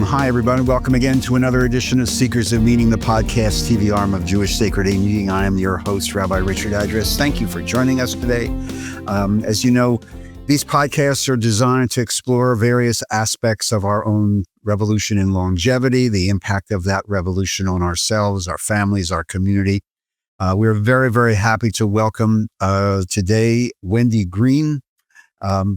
Hi, everybody. Welcome again to another edition of Seekers of Meaning, the podcast TV arm of Jewish Sacred A Meeting. I am your host, Rabbi Richard Address. Thank you for joining us today. As you know, these podcasts are designed to explore various aspects of our own revolution in longevity, the impact of that revolution on ourselves, our families, our community. We're very, very happy to welcome today Wendy Green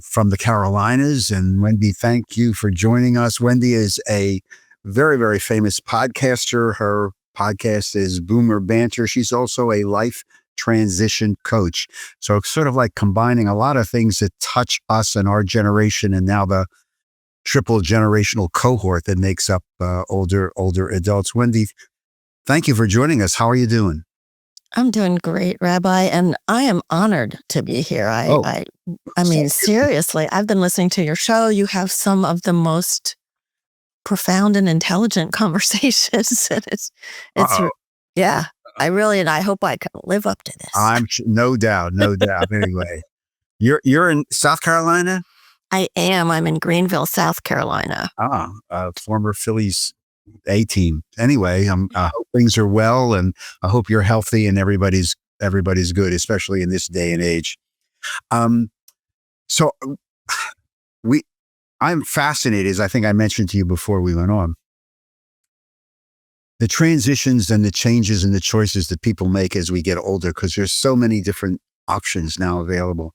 from the Carolinas. And Wendy, thank you for joining us. Wendy is a very, very famous podcaster. Her podcast is Boomer Banter. She's also a life transition coach. So it's sort of like combining a lot of things that touch us and our generation, and now the triple generational cohort that makes up older adults. Wendy, thank you for joining us. How are you doing? I'm doing great, Rabbi, and I am honored to be here. I mean, seriously, I've been listening to your show. You have some of the most profound and intelligent conversations. And yeah, I hope I can live up to this. No doubt. Anyway, you're in South Carolina? I am. I'm in Greenville, South Carolina. Former Phillies A team. Anyway, I hope things are well, and I hope you're healthy and everybody's good, especially in this day and age. So I'm fascinated, as I think I mentioned to you before we went on, the transitions and the changes and the choices that people make as we get older, because there's so many different options now available.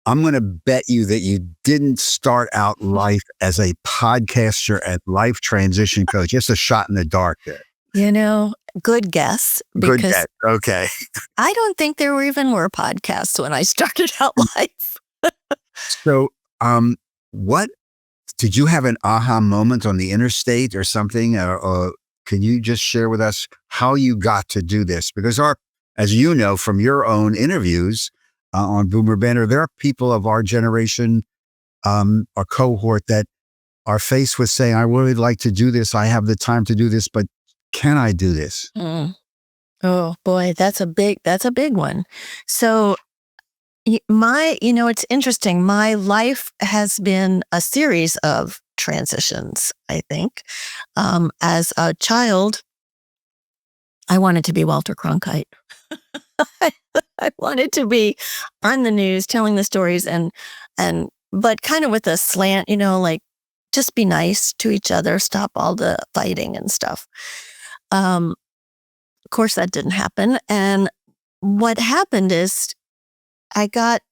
I'm going to bet you that you didn't start out life as a podcaster and life transition coach. Just a shot in the dark there. You know, good guess. Good guess. Okay. I don't think there even were podcasts when I started out life. So, what did you have an aha moment on the interstate or something? Or can you just share with us how you got to do this? Because as you know from your own interviews on Boomer Banter, there are people of our generation, our cohort, that are faced with saying, I really like to do this. I have the time to do this, but can I do this? Oh boy, that's a big one. So it's interesting. My life has been a series of transitions, I think. As a child, I wanted to be Walter Cronkite. I wanted to be on the news telling the stories but kind of with a slant, like just be nice to each other, stop all the fighting and stuff. Of course that didn't happen. And what happened is I got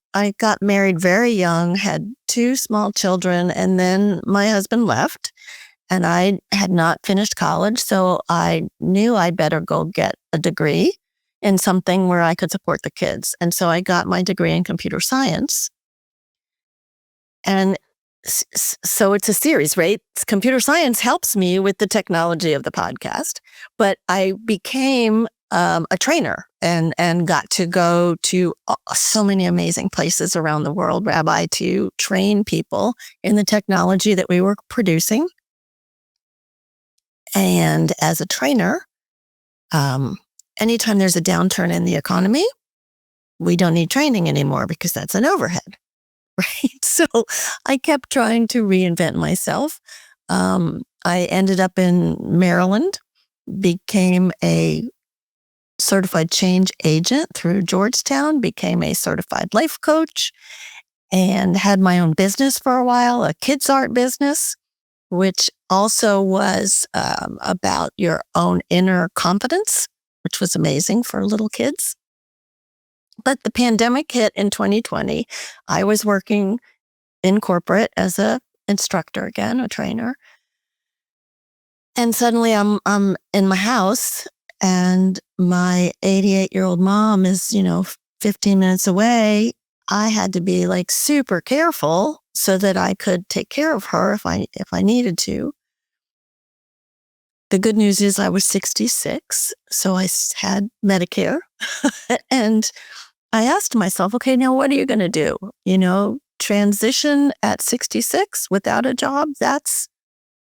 married very young, had 2 small children, and then my husband left and I had not finished college. So I knew I'd better go get a degree in something where I could support the kids. And so I got my degree in computer science. And so it's a series, right? Computer science helps me with the technology of the podcast, but I became a trainer and got to go to so many amazing places around the world, Rabbi, to train people in the technology that we were producing. And as a trainer, anytime there's a downturn in the economy, we don't need training anymore because that's an overhead, right? So I kept trying to reinvent myself. I ended up in Maryland, became a certified change agent through Georgetown, became a certified life coach, and had my own business for a while, a kids art business, which also was about your own inner confidence, which was amazing for little kids. But the pandemic hit in 2020. I was working in corporate as an instructor again, a trainer. And suddenly I'm in my house and my 88-year-old mom is, 15 minutes away. I had to be like super careful so that I could take care of her if I needed to. The good news is I was 66, so I had Medicare. And I asked myself, okay, now what are you going to do? Transition at 66 without a job, that's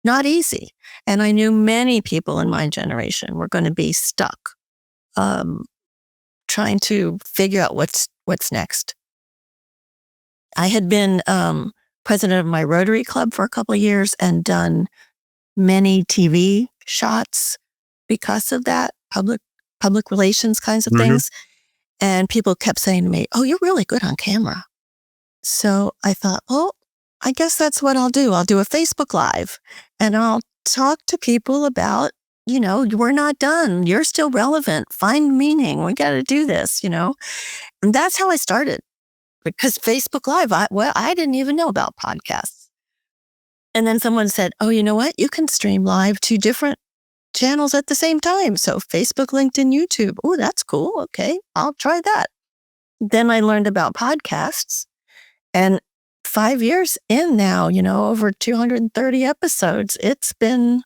not easy. And I knew many people in my generation were going to be stuck trying to figure out what's next. I had been president of my Rotary Club for a couple of years and done many TV shots because of that, public relations kinds of things. And people kept saying to me, "Oh, you're really good on camera." So I thought, well, I guess that's what I'll do. I'll do a Facebook Live and I'll talk to people about, we're not done. You're still relevant. Find meaning. We got to do this, And that's how I started. Because Facebook Live, I didn't even know about podcasts. And then someone said, "Oh, you know what? You can stream live to different channels at the same time. So Facebook, LinkedIn, YouTube. Oh, that's cool. Okay, I'll try that." Then I learned about podcasts. And 5 years in now, over 230 episodes, it's been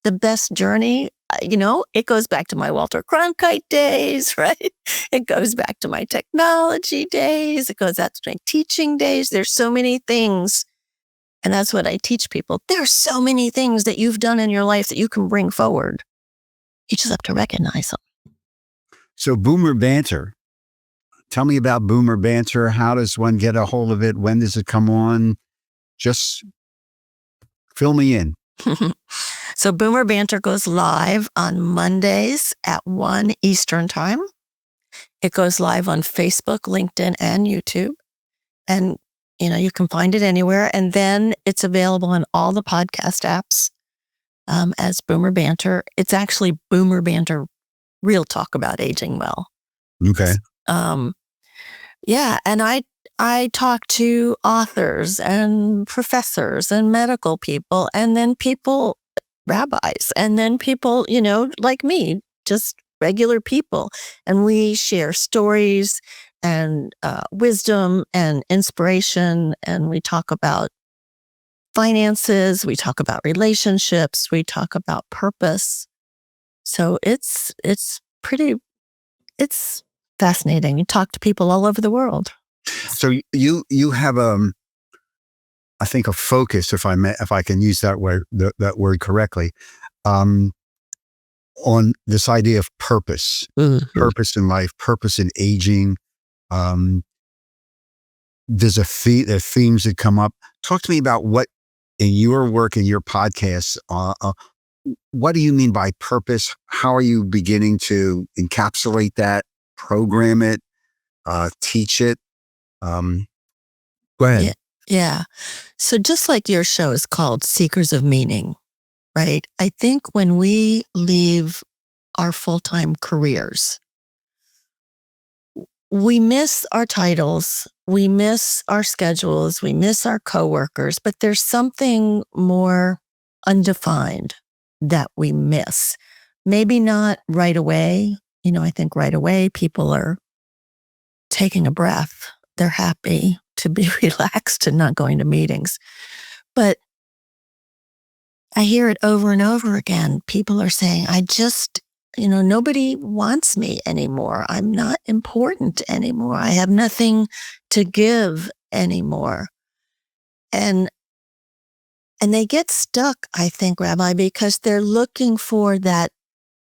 the best journey. It goes back to my Walter Cronkite days, right? It goes back to my technology days. It goes back to my teaching days. There's so many things. And that's what I teach people. There's so many things that you've done in your life that you can bring forward. You just have to recognize them. So Boomer Banter. Tell me about Boomer Banter. How does one get a hold of it? When does it come on? Just fill me in. So Boomer Banter goes live on Mondays at 1 Eastern time. It goes live on Facebook, LinkedIn, and YouTube. And, you can find it anywhere. And then it's available on all the podcast apps as Boomer Banter. It's actually Boomer Banter Real Talk About Aging Well. Okay. Yeah. And I talk to authors and professors and medical people, and then people, rabbis, and then people, like me, just regular people. And we share stories and wisdom and inspiration. And we talk about finances. We talk about relationships. We talk about purpose. So it's fascinating. You talk to people all over the world. So you have I think a focus, if I can use that word correctly, on this idea of purpose, purpose in life, purpose in aging. There's there are themes that come up. Talk to me about what in your work, in your podcasts, what do you mean by purpose? How are you beginning to encapsulate that, program it, teach it? Go ahead. Yeah. So just like your show is called Seekers of Meaning, right? I think when we leave our full-time careers, we miss our titles, we miss our schedules, we miss our coworkers, but there's something more undefined that we miss. Maybe not right away. I think right away people are taking a breath. They're happy to be relaxed and not going to meetings. But I hear it over and over again. People are saying, nobody wants me anymore. I'm not important anymore. I have nothing to give anymore. And they get stuck, I think, Rabbi, because they're looking for that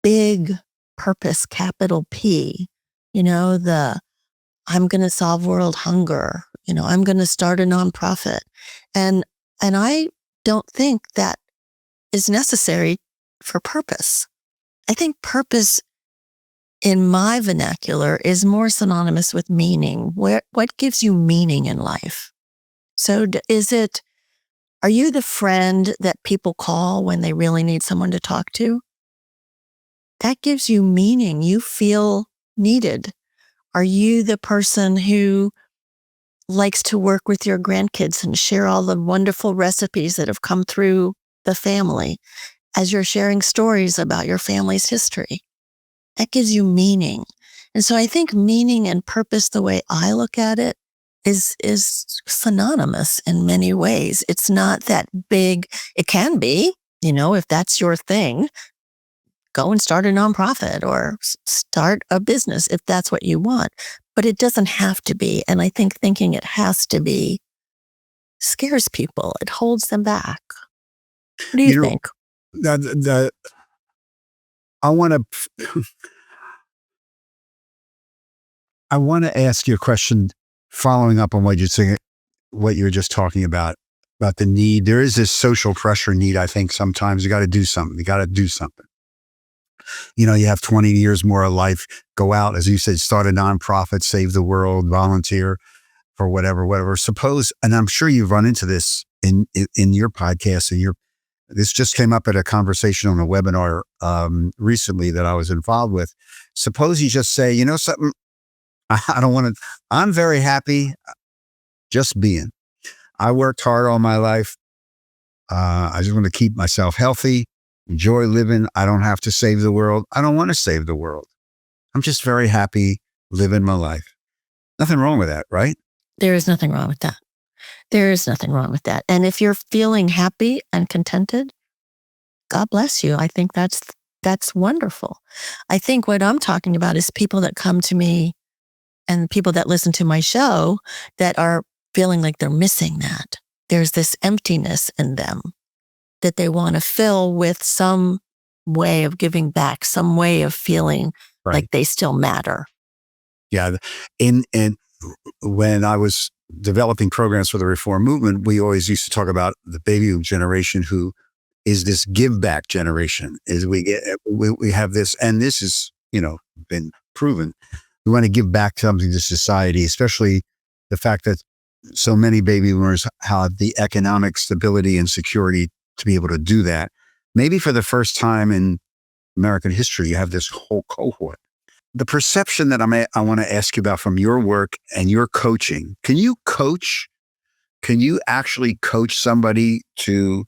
big purpose, capital P, I'm going to solve world hunger. I'm going to start a nonprofit. And I don't think that is necessary for purpose. I think purpose in my vernacular is more synonymous with meaning. What gives you meaning in life? So are you the friend that people call when they really need someone to talk to? That gives you meaning. You feel needed. Are you the person who likes to work with your grandkids and share all the wonderful recipes that have come through the family as you're sharing stories about your family's history? That gives you meaning. And so I think meaning and purpose, the way I look at it, is synonymous in many ways. It's not that big. It can be, if that's your thing. Go and start a nonprofit or start a business if that's what you want. But it doesn't have to be. And I think thinking it has to be scares people. It holds them back. What do you think? I want to ask you a question following up on what you're saying, what you were just talking about. about the need. There is this social pressure need. I think sometimes you got to do something. You got to do something. You have 20 years more of life. Go out, as you said, start a nonprofit, save the world, volunteer for whatever. Suppose, and I'm sure you've run into this in your podcast, and this just came up at a conversation on a webinar recently that I was involved with. Suppose you just say, something, I don't want to, I'm very happy just being. I worked hard all my life. I just want to keep myself healthy, enjoy living. I don't have to save the world. I don't want to save the world. I'm just very happy living my life. Nothing wrong with that, right? There is nothing wrong with that. There is nothing wrong with that. And if you're feeling happy and contented, God bless you. I think that's wonderful. I think what I'm talking about is people that come to me and people that listen to my show that are feeling like they're missing that. There's this emptiness in them that they want to fill with some way of giving back, some way of feeling like they still matter. Yeah. And when I was developing programs for the reform movement, we always used to talk about the baby boom generation, who is this give back generation. Is we have this, and this is, been proven. We want to give back something to society, especially the fact that so many baby boomers have the economic stability and security to be able to do that. Maybe for the first time in American history, you have this whole cohort. The perception that I want to ask you about from your work and your coaching, can you actually coach somebody to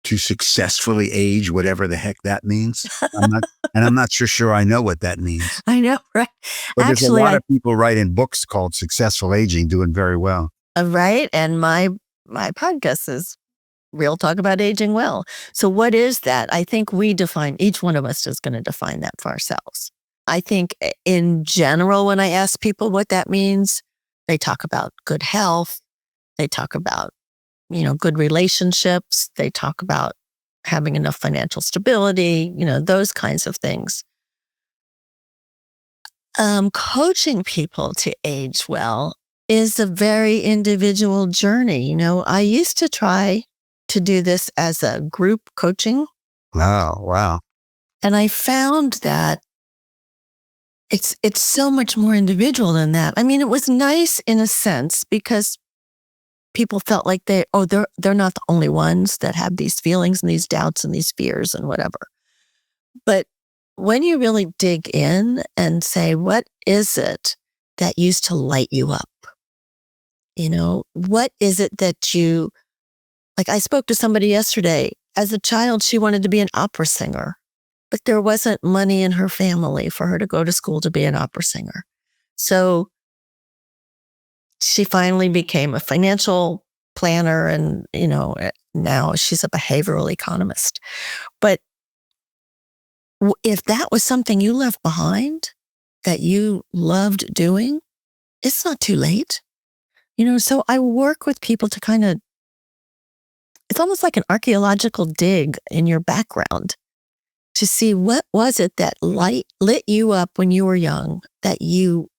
successfully age, whatever the heck that means? I'm not sure I know what that means. I know, right? But there's a lot of people writing books called Successful Aging, doing very well. Right. And my podcast is Real Talk About Aging Well. So what is that? I think each one of us is going to define that for ourselves. I think in general, when I ask people what that means, they talk about good health. They talk about, good relationships. They talk about having enough financial stability, those kinds of things. Coaching people to age well is a very individual journey. I used to try to do this as a group coaching. Wow. And I found that it's so much more individual than that. I mean, it was nice in a sense because people felt like they're not the only ones that have these feelings and these doubts and these fears and whatever. But when you really dig in and say, what is it that used to light you up? What is it that I spoke to somebody yesterday. As a child, she wanted to be an opera singer, but there wasn't money in her family for her to go to school to be an opera singer. So she finally became a financial planner and, now she's a behavioral economist. But if that was something you left behind that you loved doing, it's not too late. So I work with people to it's almost like an archaeological dig in your background to see what was it that lit you up when you were young that you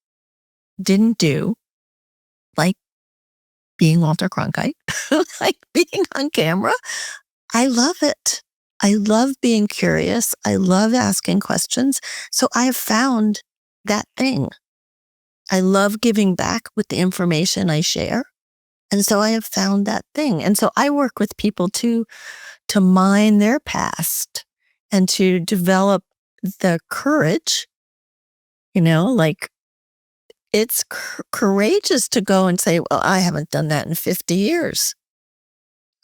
didn't do, like being Walter Cronkite, like being on camera. I love it. I love being curious. I love asking questions. So I have found that thing. I love giving back with the information I share. And so I have found that thing. And so I work with people to mine their past and to develop the courage, it's courageous to go and say, well, I haven't done that in 50 years.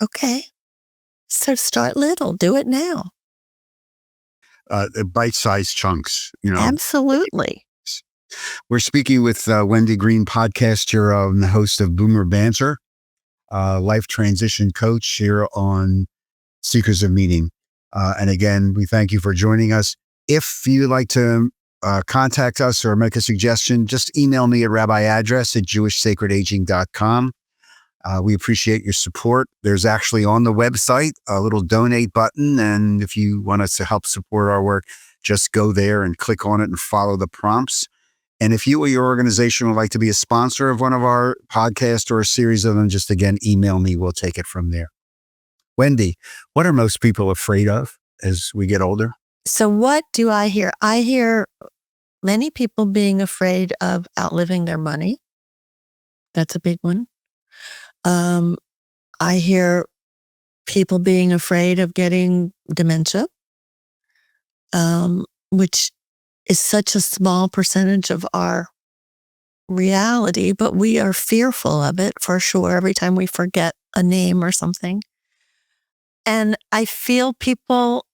Okay. So start little, do it now. Bite-sized chunks, Absolutely. We're speaking with Wendy Green, podcaster and the host of Boomer Banter, life transition coach here on Seekers of Meaning. And again, we thank you for joining us. If you'd like to contact us or make a suggestion, just email me at Rabbi Address at jewishsacredaging.com. We appreciate your support. There's actually on the website a little donate button. And if you want us to help support our work, just go there and click on it and follow the prompts. And if you or your organization would like to be a sponsor of one of our podcasts or a series of them, just again, email me. We'll take it from there. Wendy, what are most people afraid of as we get older? So what do I hear? I hear many people being afraid of outliving their money. That's a big one. I hear people being afraid of getting dementia, which is such a small percentage of our reality, but we are fearful of it for sure every time we forget a name or something. And I feel people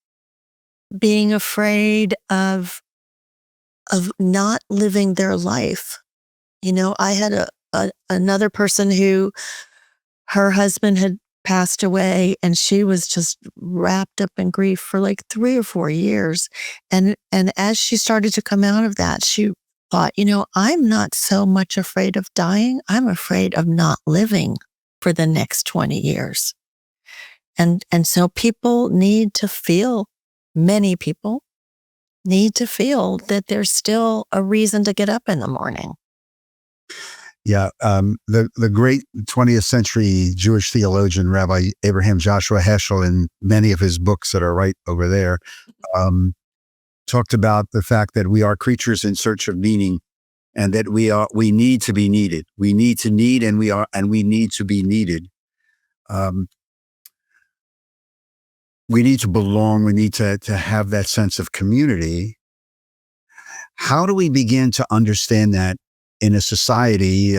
being afraid of not living their life. I had another person who her husband had passed away, and she was just wrapped up in grief for like 3 or 4 years. And as she started to come out of that, she thought, I'm not so much afraid of dying. I'm afraid of not living for the next 20 years. And so people need to feel, many people need to feel that there's still a reason to get up in the morning. Yeah, the great 20th century Jewish theologian, Rabbi Abraham Joshua Heschel, in many of his books that are right over there, talked about the fact that we are creatures in search of meaning, and that we need to be needed. We need to need, and we need to be needed. We need to belong. We need to have that sense of community. How do we begin to understand that in a society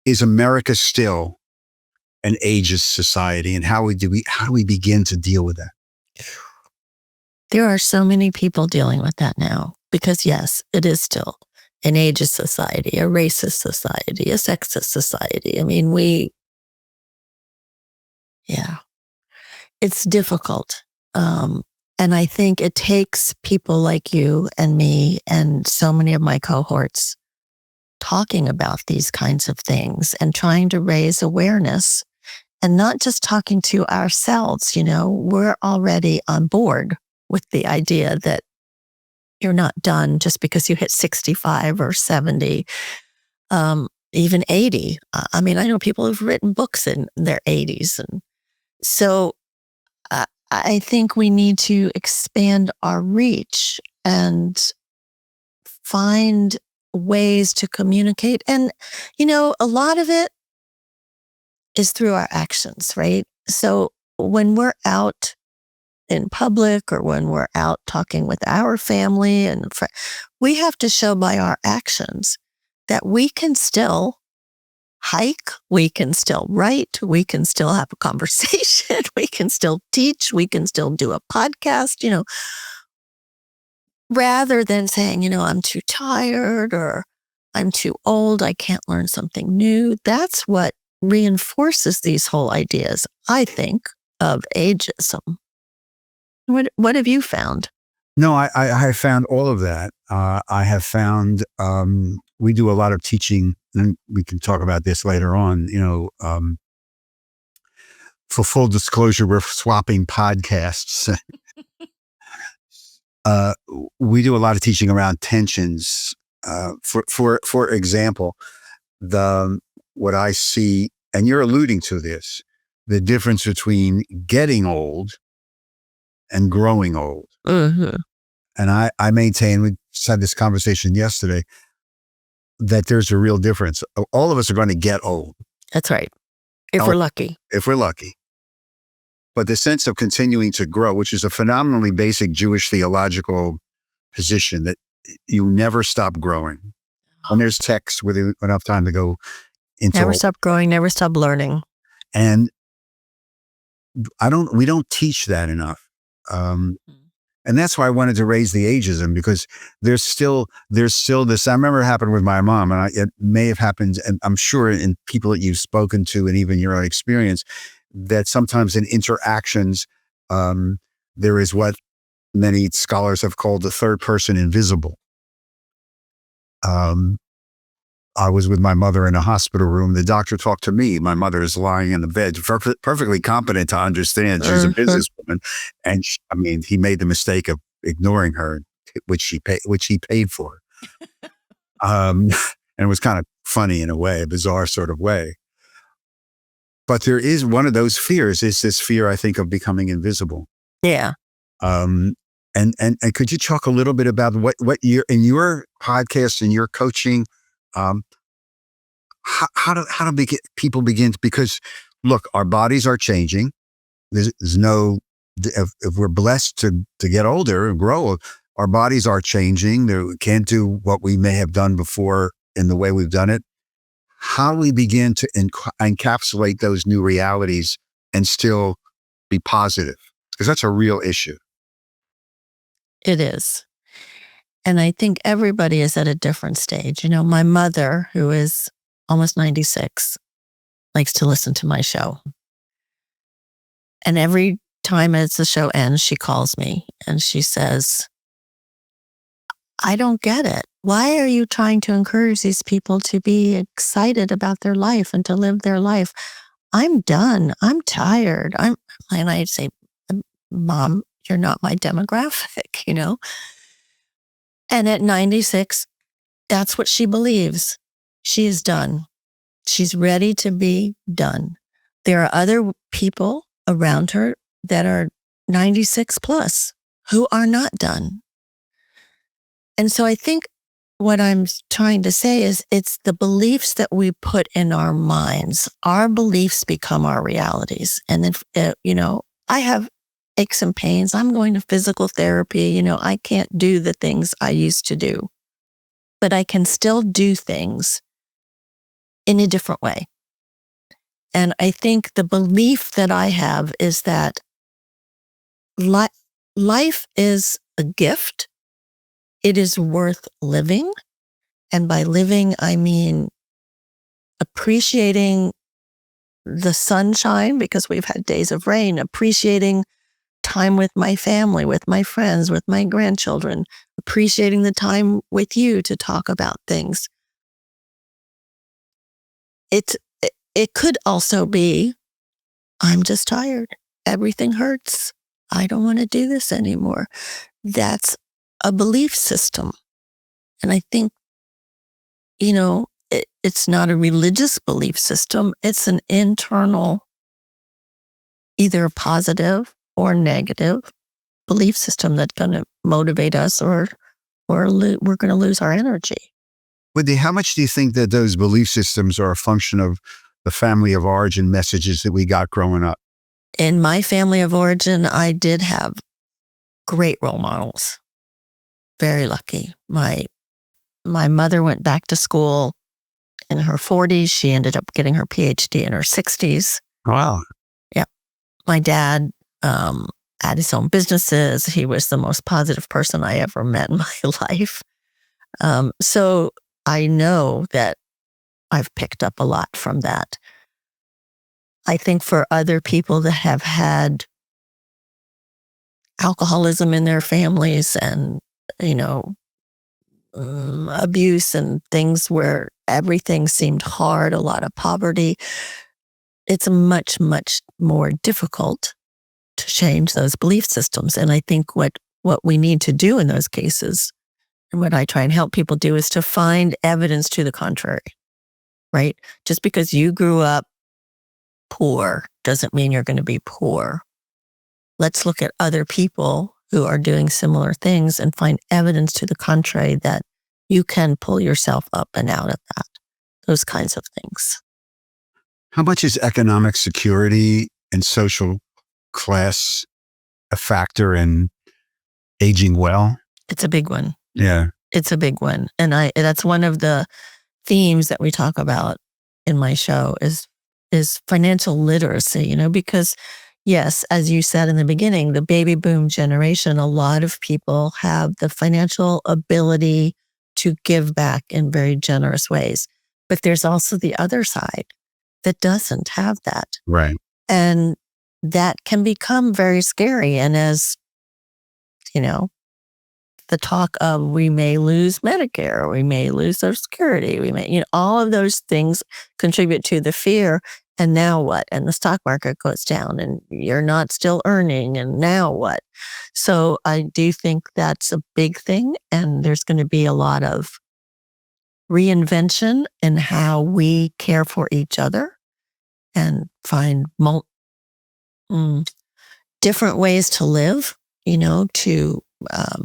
is America still an ageist society, and how do we begin to deal with that? There are so many people dealing with that now, because yes, it is still an ageist society, a racist society, a sexist society. I mean, it's difficult. And I think it takes people like you and me and so many of my cohorts talking about these kinds of things and trying to raise awareness, and not just talking to ourselves. We're already on board with the idea that you're not done just because you hit 65 or 70, even 80. I mean, I know people who've written books in their 80s. And so I think we need to expand our reach and find ways to communicate. And, a lot of it is through our actions, right? So when we're out in public, or when we're out talking with our family and we have to show by our actions that we can still hike, we can still write, we can still have a conversation, we can still teach, we can still do a podcast, rather than saying, I'm too tired, or I'm too old, I can't learn something new. That's what reinforces these whole ideas, I think, of ageism. What have you found? No, I have found all of that. I have found we do a lot of teaching, and we can talk about this later on. For full disclosure, we're swapping podcasts. We do a lot of teaching around tensions. For example, what I see, and you're alluding to this, the difference between getting old and growing old. Mm-hmm. And I maintain, we just had this conversation yesterday, that there's a real difference. All of us are going to get old. That's right. If we're lucky. If we're lucky. But the sense of continuing to grow, which is a phenomenally basic Jewish theological position, that you never stop growing. When there's text with enough time to go into never stop growing, never stop learning. And we don't teach that enough. And that's why I wanted to raise the ageism, because there's still this. I remember it happened with my mom, and it may have happened, and I'm sure in people that you've spoken to, and even your own experience, that sometimes in interactions, there is what many scholars have called the third person invisible. I was with my mother in a hospital room. The doctor talked to me. My mother is lying in the bed, perfectly competent to understand. She's a businesswoman. And he made the mistake of ignoring her. which he paid for. And it was kind of funny in a way, a bizarre sort of way. But there is one of those fears is this fear, I think, of becoming invisible. Yeah. And could you talk a little bit about what in your podcast and your coaching, how do people begin? Because look, our bodies are changing. There's no, if we're blessed to get older and grow, our bodies are changing. We can't do what we may have done before in the way we've done it. How do we begin to encapsulate those new realities and still be positive? Because that's a real issue. It is. And I think everybody is at a different stage. You know, my mother, who is almost 96, likes to listen to my show. And every time as the show ends, she calls me and she says, I don't get it. Why are you trying to encourage these people to be excited about their life and to live their life? I'm done. I'm tired. And I'd say, Mom, you're not my demographic, you know? And at 96, that's what she believes. She is done. She's ready to be done. There are other people around her that are 96 plus who are not done. And so I think what I'm trying to say is it's the beliefs that we put in our minds. Our beliefs become our realities. And then, I have aches and pains. I'm going to physical therapy. I can't do the things I used to do, but I can still do things in a different way. And I think the belief that I have is that life is a gift. It is worth living. And by living, I mean appreciating the sunshine because we've had days of rain, appreciating time with my family, with my friends, with my grandchildren, appreciating the time with you to talk about things. It could also be, I'm just tired. Everything hurts. I don't want to do this anymore. That's a belief system. And I think, it's not a religious belief system. It's an internal, either positive or negative belief system that's going to motivate us or we're going to lose our energy. Wendy, how much do you think that those belief systems are a function of the family of origin messages that we got growing up? In my family of origin, I did have great role models. Very lucky. My mother went back to school in her 40s. She ended up getting her PhD in her 60s. Wow. Yeah. My dad had his own businesses. He was the most positive person I ever met in my life. So I know that I've picked up a lot from that. I think for other people that have had alcoholism in their families and, abuse and things where everything seemed hard, a lot of poverty, it's much, much more difficult to change those belief systems. And I think what we need to do in those cases, and what I try and help people do, is to find evidence to the contrary, right? Just because you grew up poor doesn't mean you're going to be poor. Let's look at other people who are doing similar things and find evidence to the contrary that you can pull yourself up and out of that, those kinds of things. How much is economic security and social class a factor in aging well? It's a big one. Yeah. It's a big one. And that's one of the themes that we talk about in my show is financial literacy, because yes, as you said in the beginning, the baby boom generation, a lot of people have the financial ability to give back in very generous ways. But there's also the other side that doesn't have that. Right. And that can become very scary. And as, the talk of we may lose Medicare, we may lose Social Security, we may, all of those things contribute to the fear. And now what? And the stock market goes down and you're not still earning. And now what? So I do think that's a big thing. And there's going to be a lot of reinvention in how we care for each other and find different ways to live, to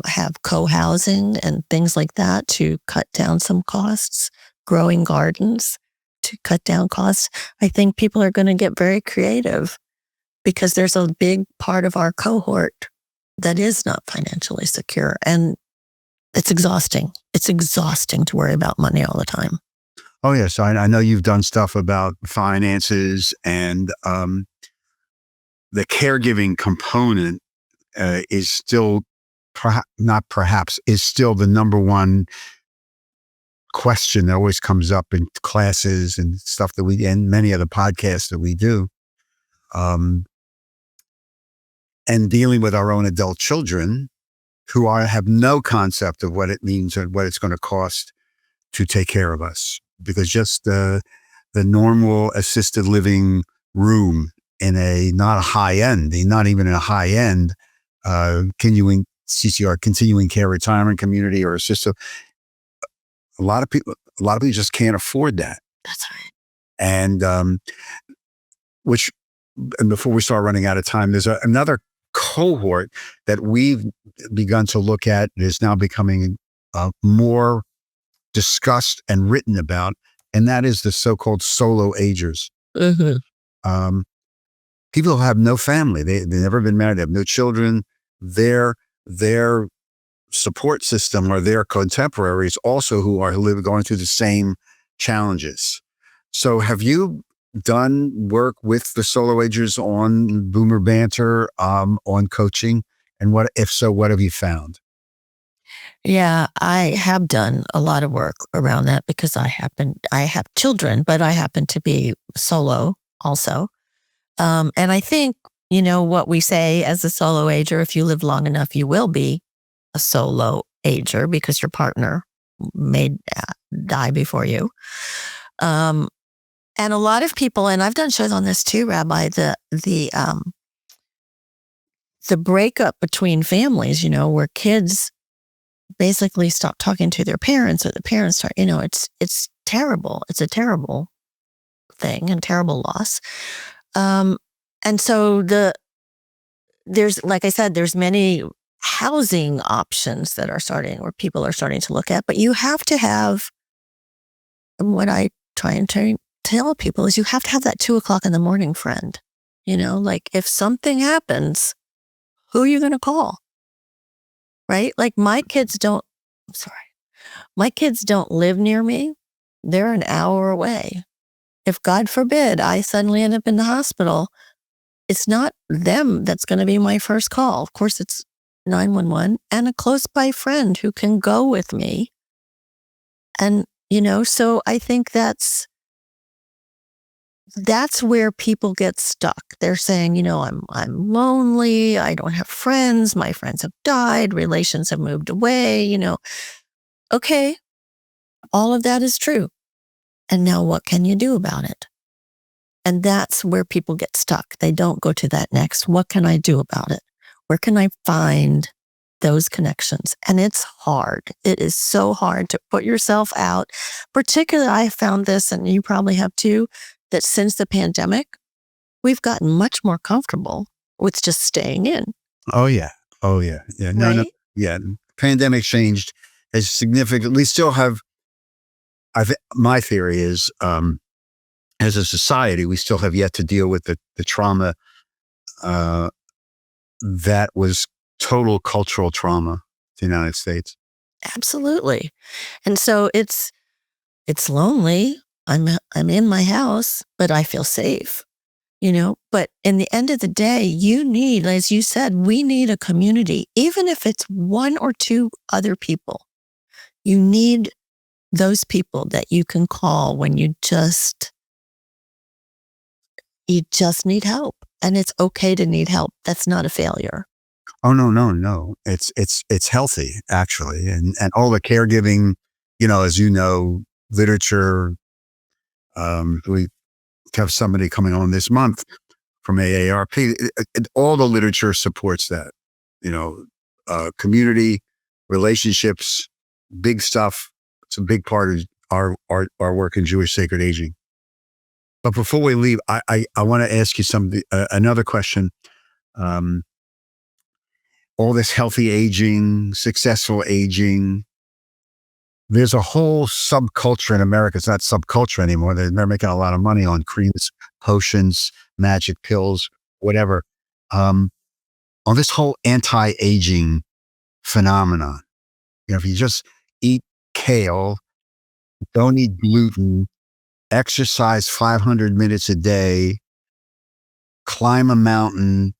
have co-housing and things like that to cut down some costs, growing gardens to cut down costs. I think people are going to get very creative because there's a big part of our cohort that is not financially secure. And it's exhausting. It's exhausting to worry about money all the time. Oh, yes. Yeah, so I know you've done stuff about finances and the caregiving component is still, is still the number one question that always comes up in classes and stuff and many of the podcasts that we do. And dealing with our own adult children who have no concept of what it means or what it's going to cost to take care of us. Because just the normal assisted living room in not even in a high end, continuing CCR, continuing care retirement community or assisted, a lot of people just can't afford that. That's right. And before we start running out of time, there's another cohort that we've begun to look at that is now becoming more discussed and written about, and that is the so-called solo agers. Mm-hmm. People who have no family, they've never been married, they have no children. Their support system are their contemporaries also who are going through the same challenges. So have you done work with the solo agers on Boomer Banter, on coaching? And if so, what have you found? Yeah, I have done a lot of work around that because I have children, but I happen to be solo also. And I think, what we say as a solo ager, if you live long enough, you will be a solo ager because your partner may die before you. And a lot of people, and I've done shows on this too, Rabbi, the breakup between families, where kids basically stop talking to their parents or the parents start, it's terrible. It's a terrible thing and terrible loss. And so there's, like I said, there's many housing options that where people are starting to look at, but you have to have, what I try and tell people is you have to have that 2:00 in the morning friend, like if something happens, who are you going to call? Right? Like my kids don't live near me. They're an hour away. If God forbid I suddenly end up in the hospital, it's not them that's going to be my first call. Of course, it's 911 and a close by friend who can go with me. And, so I think that's where people get stuck. They're saying, I'm lonely. I don't have friends. My friends have died. Relations have moved away, Okay, all of that is true. And now what can you do about it? And that's where people get stuck. They don't go to that next. What can I do about it? Where can I find those connections? And it's hard. It is so hard to put yourself out. Particularly, I found this, and you probably have too, that since the pandemic, we've gotten much more comfortable with just staying in. Oh, yeah. Yeah. No, right? no. Yeah. Pandemic changed as significant. We still have, my theory is, as a society, we still have yet to deal with the trauma that was total cultural trauma in the United States. Absolutely. And so it's lonely. I'm in my house, but I feel safe, but in the end of the day, you need, as you said, we need a community, even if it's one or two other people. You need those people that you can call when you just need help. And it's okay to need help. That's not a failure. Oh, no. It's healthy, actually. And all the caregiving, as literature, have somebody coming on this month from AARP. All the literature supports that. Community, relationships, big stuff. It's a big part of our work in Jewish sacred aging. But before we leave, I want to ask you another question. All this healthy aging, successful aging, there's a whole subculture in America. It's not subculture anymore. They're making a lot of money on creams, potions, magic pills, whatever. On this whole anti-aging phenomenon. If you just eat kale, don't eat gluten, exercise 500 minutes a day, climb a mountain,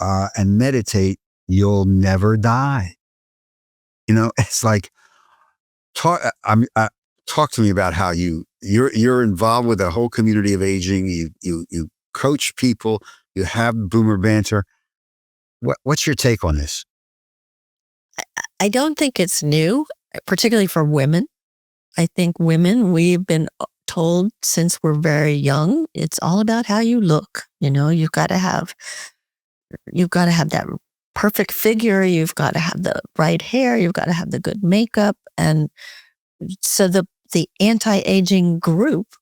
and meditate, you'll never die. It's like, talk to me about how you're involved with a whole community of aging. You coach people. You have Boomer Banter. What's your take on this? I don't think it's new, particularly for women. I think women, we've been told since we're very young, it's all about how you look. You've got to have that perfect figure. You've got to have the right hair. You've got to have the good makeup. And so the anti-aging group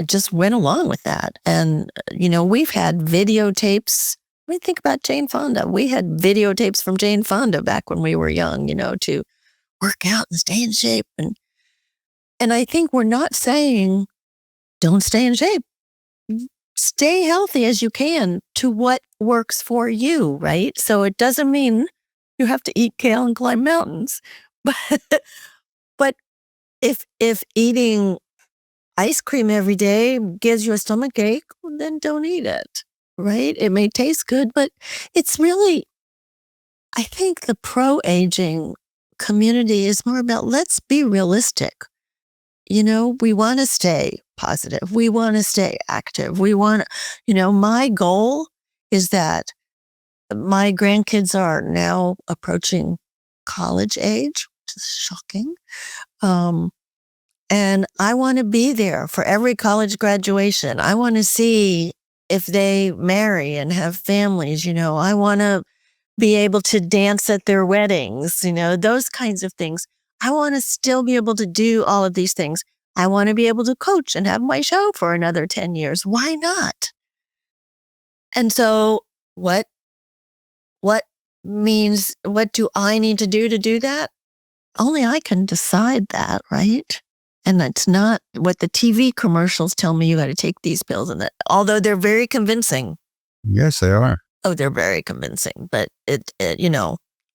just went along with that. And, we've had videotapes. Think about Jane Fonda. We had videotapes from Jane Fonda back when we were young, to work out and stay in shape. And I think we're not saying don't stay in shape. Stay healthy as you can to what works for you, right? So it doesn't mean you have to eat kale and climb mountains. But if eating ice cream every day gives you a stomach ache, well, then don't eat it, right? It may taste good, but it's really, I think the pro-aging community is more about, let's be realistic. We want to stay positive. We want to stay active. We want, my goal is that my grandkids are now approaching college age, which is shocking. And I want to be there for every college graduation. I want to see if they marry and have families. I want to be able to dance at their weddings, those kinds of things. I want to still be able to do all of these things. I want to be able to coach and have my show for another 10 years. Why not? And so what do I need to do that? Only I can decide that, right? And that's not what the TV commercials tell me. You got to take these pills and that, although they're very convincing. Yes, they are. Oh, they're very convincing, but it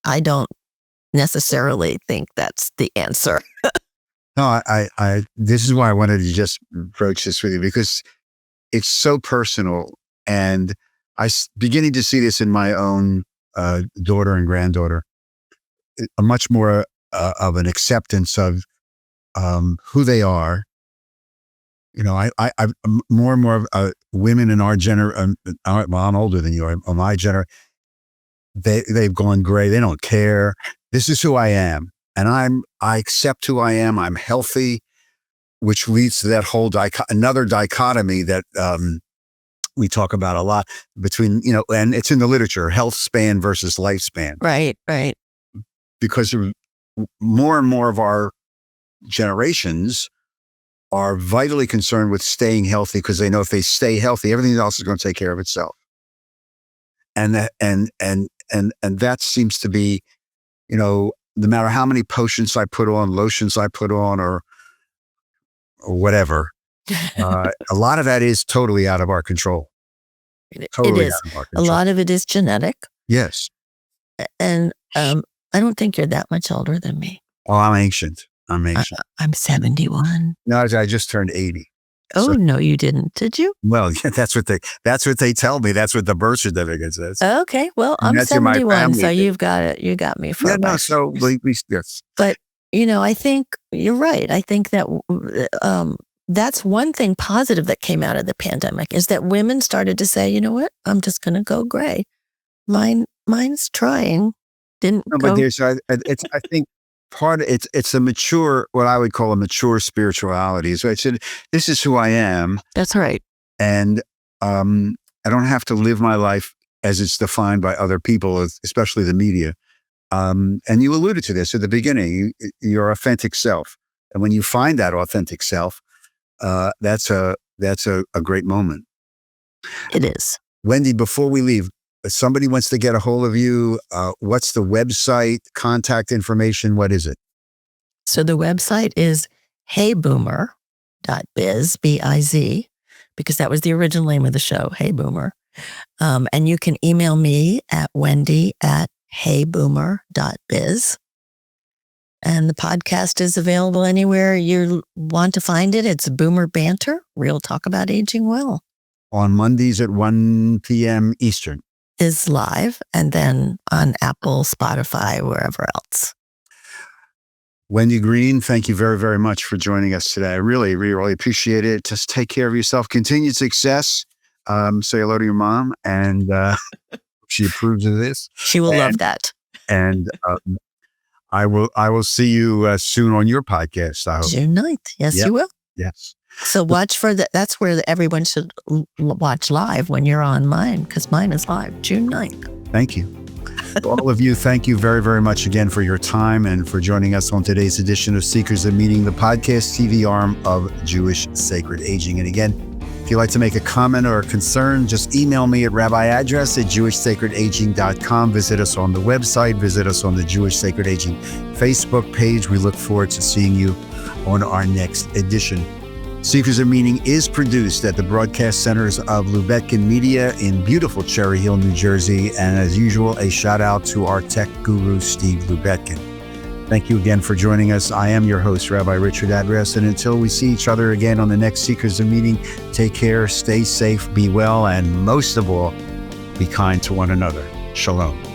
I don't necessarily think that's the answer. No, I this is why I wanted to just broach this with you, because it's so personal, and beginning to see this in my own daughter and granddaughter, a much more of an acceptance of who they are. I more and more women in our generation. Well, I'm older than you are. My generation, they've gone gray. They don't care. This is who I am. And I accept who I am. I'm healthy, which leads to that whole another dichotomy that we talk about a lot between, and it's in the literature, health span versus lifespan. Right. Because more and more of our generations are vitally concerned with staying healthy, because they know if they stay healthy, everything else is going to take care of itself. And that seems to be, no matter how many potions I put on, lotions I put on, or whatever, a lot of that is totally out of our control. Totally it is. Out of our control. A lot of it is genetic. Yes. And I don't think you're that much older than me. Oh, I'm ancient. I'm 71. No, I just turned 80. Oh, So, no, you didn't. Did you? well, yeah, that's what they tell me. That's what the birth certificate says. Okay. Well, And I'm that's in my 71, family so thing. you've got it. You got me for Yeah, a no, while. so yes. But, I think you're right. I think that that's one thing positive that came out of the pandemic, is that women started to say, you know what, I'm just going to go gray. Mine's trying. Didn't No, go. but I think it's a mature, what I would call a mature spirituality. So I said, this is who I am. That's right. And I don't have to live my life as it's defined by other people, especially the media. And you alluded to this at the beginning, your authentic self. And when you find that authentic self, that's a great moment. It is. Wendy, before we leave, if somebody wants to get a hold of you, what's the website, contact information? What is it? So the website is heyboomer.biz, B-I-Z, because that was the original name of the show, Hey Boomer. And you can email me at wendy@heyboomer.biz. And the podcast is available anywhere you want to find it. It's Boomer Banter, real talk about aging well. On Mondays at 1 p.m. Eastern. Is live, and then on Apple, Spotify, wherever else. Wendy Green, thank you very, very much for joining us today. I really, really, really appreciate it. Just take care of yourself. Continued success. Say hello to your mom, and she approves of this. She will love that. And I will see you soon on your podcast, I hope. June 9th. Yes, Yep. you will. Yes. So watch for that. That's where everyone should watch live when you're on mine, because mine is live June 9th. Thank you. All of you, thank you very, very much again for your time and for joining us on today's edition of Seekers of Meaning, the podcast TV arm of Jewish Sacred Aging. And again, if you'd like to make a comment or a concern, just email me at Rabbi Address at jewishsacredaging.com. Visit us on the website. Visit us on the Jewish Sacred Aging Facebook page. We look forward to seeing you on our next edition. Seekers of Meaning is produced at the broadcast centers of Lubetkin Media in beautiful Cherry Hill, New Jersey. And as usual, a shout out to our tech guru, Steve Lubetkin. Thank you again for joining us. I am your host, Rabbi Richard Address. And until we see each other again on the next Seekers of Meaning, take care, stay safe, be well, and most of all, be kind to one another. Shalom.